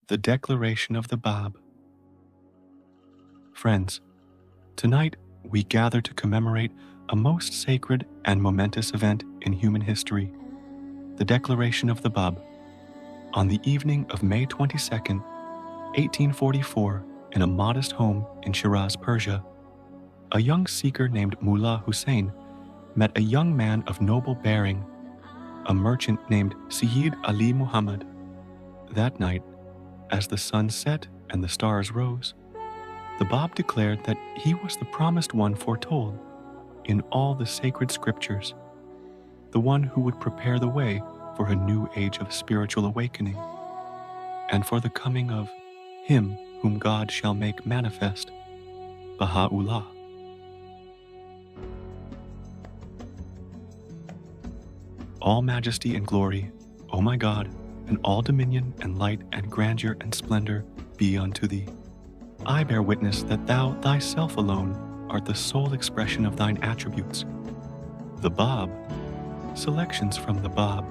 The Declaration of the Bab. Friends, tonight we gather to commemorate a most sacred and momentous event in human history, the Declaration of the Bab. On the evening of May 22nd, 1844, in a modest home in Shiraz, Persia, a young seeker named Mullah Hussein met a young man of noble bearing, a merchant named Sayyid Ali Muhammad. That night, as the sun set and the stars rose, the Bab declared that he was the promised one foretold in all the sacred scriptures, the one who would prepare the way for a new age of spiritual awakening, and for the coming of him whom God shall make manifest, Bahá'u'lláh. All majesty and glory, O my God, and all dominion and light and grandeur and splendor be unto thee. I bear witness that thou thyself alone art the sole expression of thine attributes. The Bab, selections from the Bab.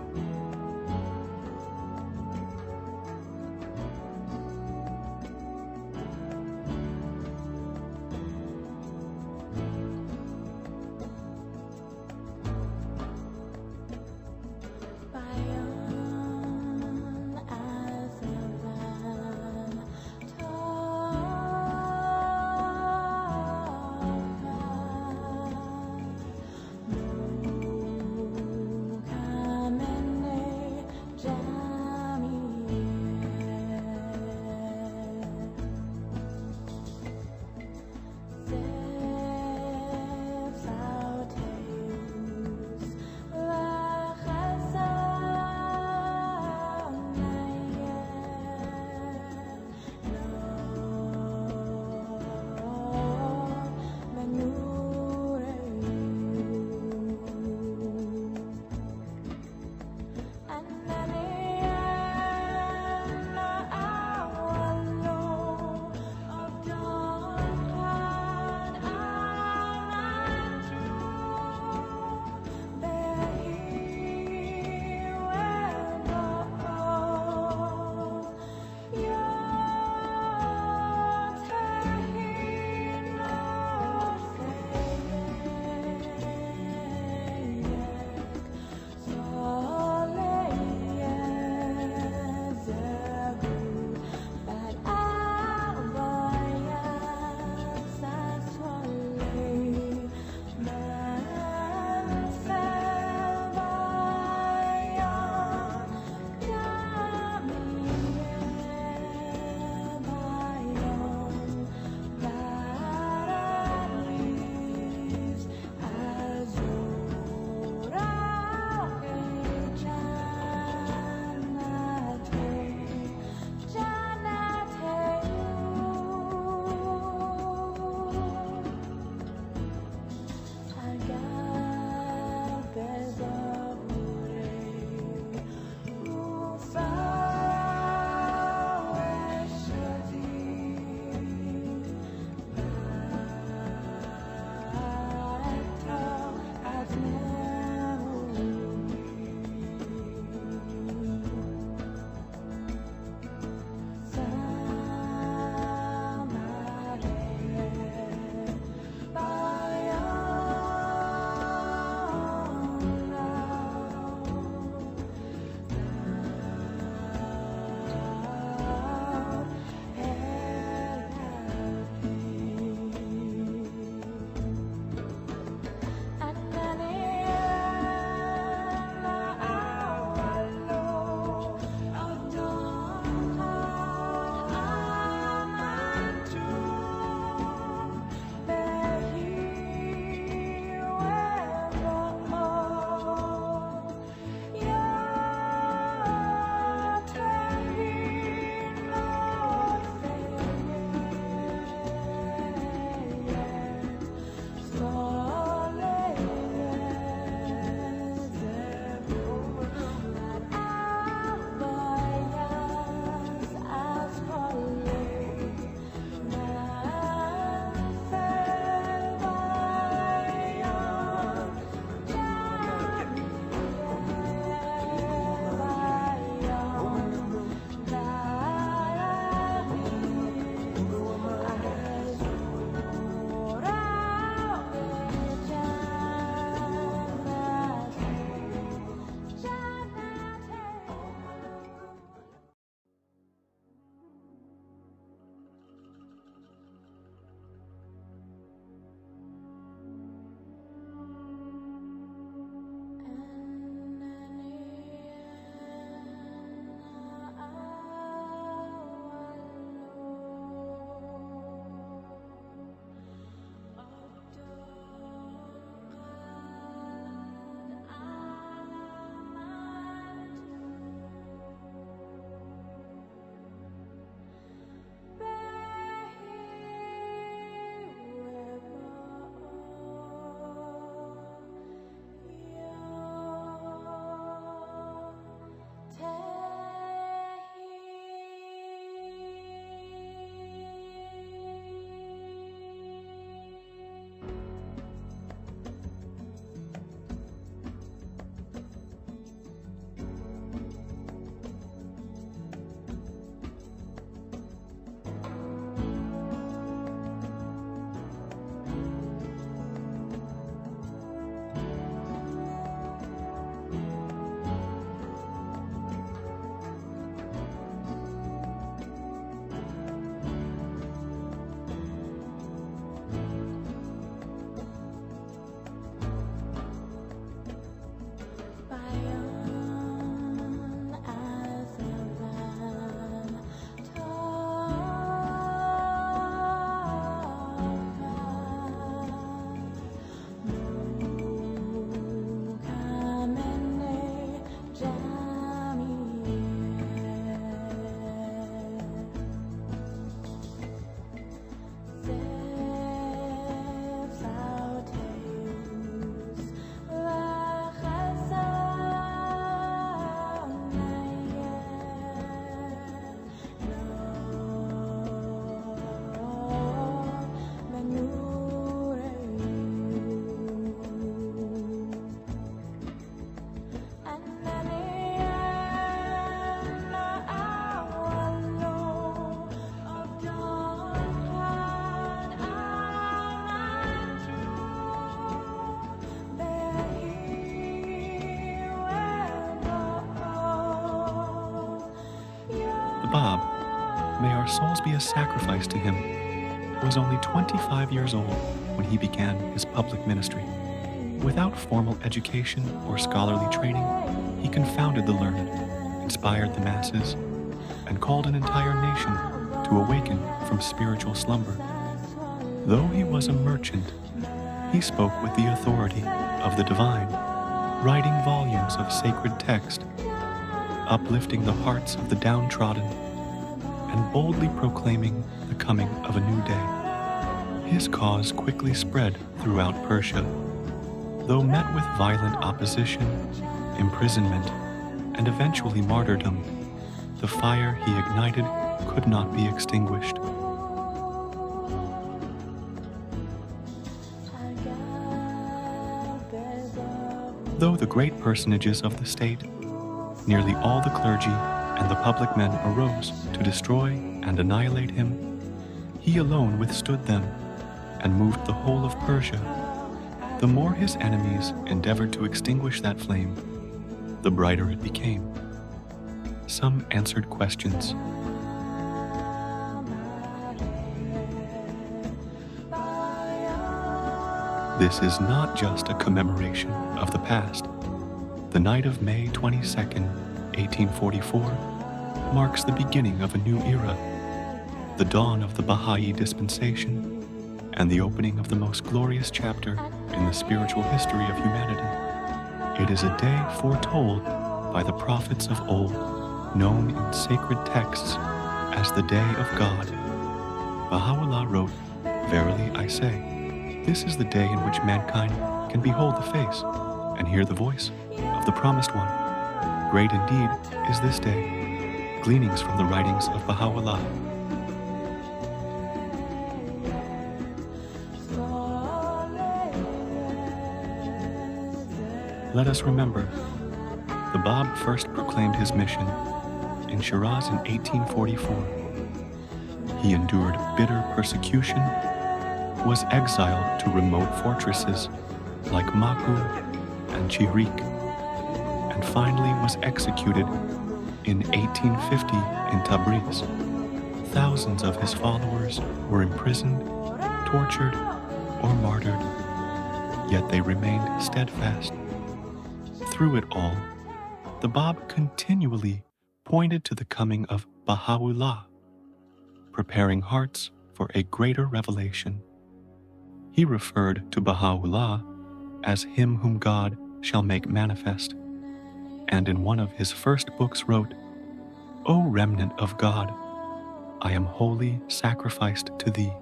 Bab, may our souls be a sacrifice to him, was only 25 years old when he began his public ministry. Without formal education or scholarly training, he confounded the learned, inspired the masses, and called an entire nation to awaken from spiritual slumber. Though he was a merchant, he spoke with the authority of the divine, writing volumes of sacred text, uplifting the hearts of the downtrodden, and boldly proclaiming the coming of a new day. His cause quickly spread throughout Persia, though met with violent opposition, imprisonment, and eventually martyrdom. The fire he ignited could not be extinguished. Though the great personages of the state, nearly all the clergy and the public men arose to destroy and annihilate him, he alone withstood them and moved the whole of Persia. The more his enemies endeavored to extinguish that flame, the brighter it became. Some answered questions. This is not just a commemoration of the past. The night of May 22nd, 1844, marks the beginning of a new era, the dawn of the Baha'i dispensation, and the opening of the most glorious chapter in the spiritual history of humanity. It is a day foretold by the prophets of old, known in sacred texts as the Day of God. Bahá'u'lláh wrote, "Verily I say, this is the day in which mankind can behold the face and hear the voice of the Promised One. Great indeed is this day." Gleanings from the writings of Baha'u'lláh. Let us remember, the Bab first proclaimed his mission in Shiraz in 1844. He endured bitter persecution, was exiled to remote fortresses like Maku and Chihrik, and finally was executed in 1850 in Tabriz. Thousands of his followers were imprisoned, tortured, or martyred, yet they remained steadfast. Through it all, the Bab continually pointed to the coming of Bahá'u'lláh, preparing hearts for a greater revelation. He referred to Bahá'u'lláh as him whom God shall make manifest, and in one of his first books wrote, "O remnant of God, I am wholly sacrificed to thee."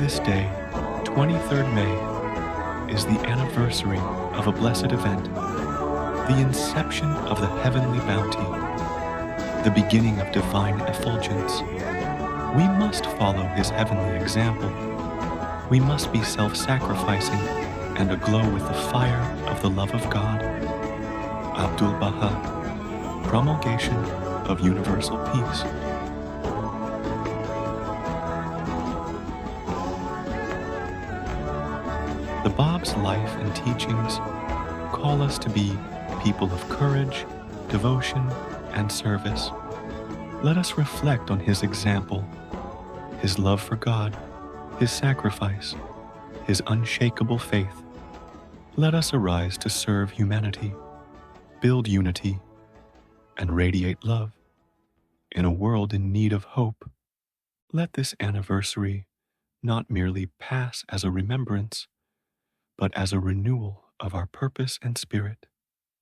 This day, 23rd May, is the anniversary of a blessed event, the inception of the heavenly bounty, the beginning of divine effulgence. We must follow his heavenly example. We must be self-sacrificing and aglow with the fire of the love of God. Abdu'l-Bahá, Promulgation of Universal Peace. The Bab's life and teachings call us to be people of courage, devotion, and service. Let us reflect on his example, his love for God, his sacrifice, his unshakable faith. Let us arise to serve humanity, build unity, and radiate love in a world in need of hope. Let this anniversary not merely pass as a remembrance, but as a renewal of our purpose and spirit.